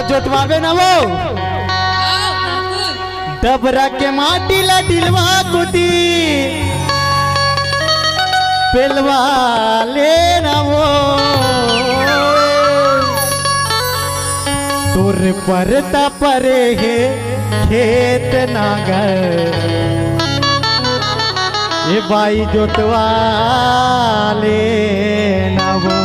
जोतवावे ना वो डबरा के माटी ला डिलवा कुदी पेलवा ले ना वो तुर परता परे है खेत नागर ये बाई जोतवा ले ना वो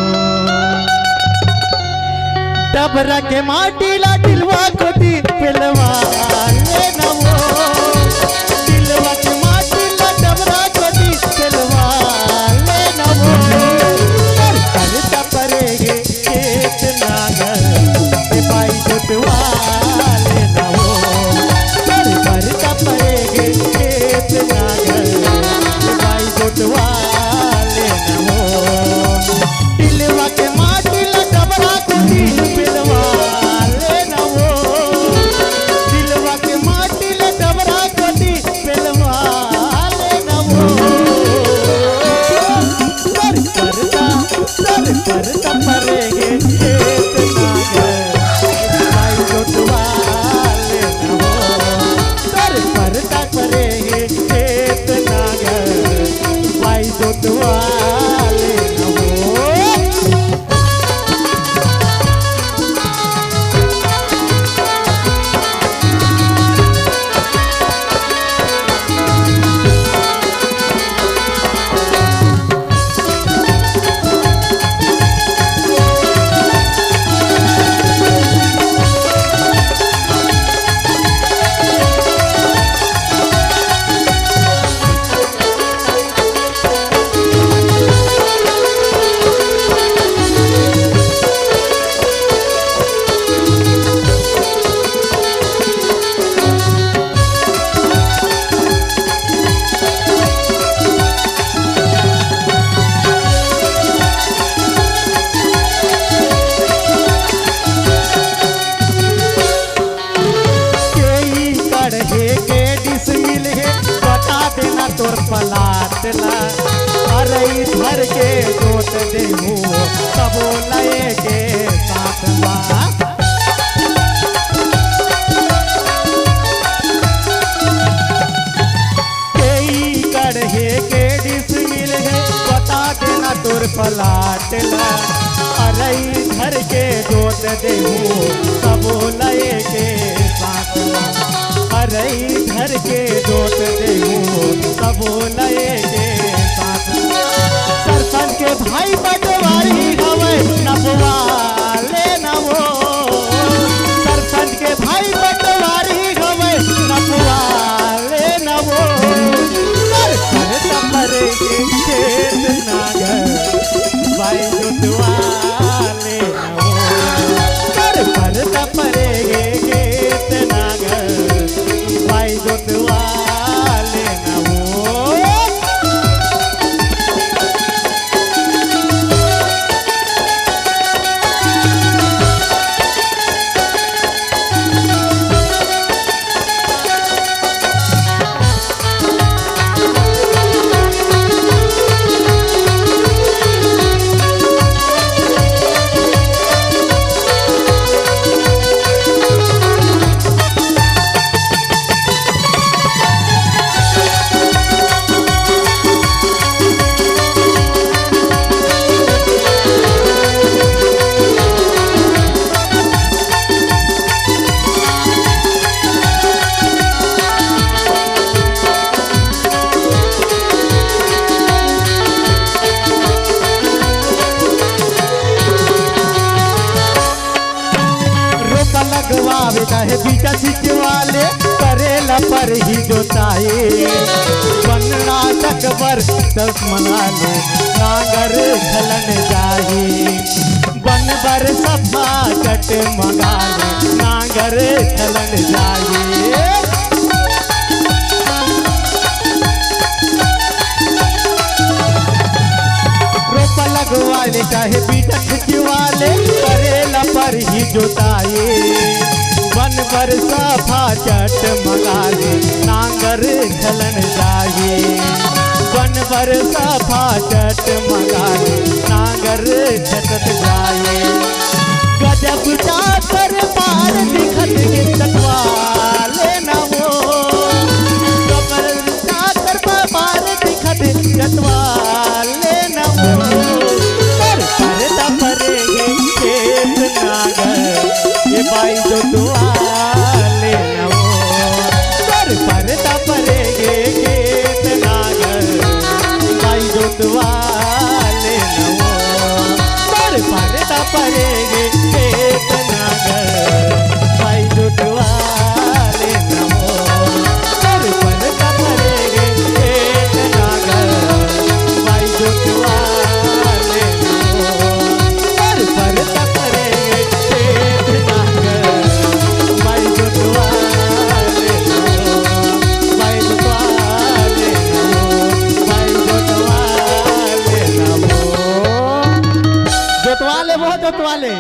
डबरा के माटी ला डिलवा कुदी पेलवा ले ना वो डिलवा के माटी ला डबरा कुदी पेलवा ले ना वो करता परेगे खेत नागर ये बाई जोतवा ले ना वो करता परेगे खेत नागर ये बाई जोतवा ले ना वो डिलवा के माटी ला डबरा कुदी पेलवा ले ना वो डिलवा के माटी ला डबरा कुदी पेलवा ले ना वो करता परेगे खेत नागर बाई जोतवा ले ना वो करता परेगे खेत नागर बाई जोतवा ले ना वो तोर पलाटला अरे धर के जोत देहू सबो लए के साथ बा कई कड़हे के डिस मिल है बता देना तोर पलाटला अरे धर के जोत देहू सबो लए के साथ बा अरे घर के जोत देहू सबो लए के साथ सरपंच के भाई पटवारी हवे नबवा ले ना वो सरपंच के भाई पटवारी हवे नबवा ले ना वो करता परेगे खेत नागर बाई जोतवा ले ना वो करता परेगे खेत नागर बाई जोतवा ले ना वो लगवावे चाहे बीटा छिचवाले करेला पर ही जोताए बनना तकबर दस मना ले नागर झलन जाए बन बर सफा कट मंगा ले नागर झलन जाए रोपा लगवाले चाहे बीटा छिचवाले करेला पर ही जोताए बन पर सफा चट मंगा ले नांगर झलन जाए बन पर सफा चट मंगा ले नांगर झटत जाए गजब जाकर पार ले वो जोतवा ले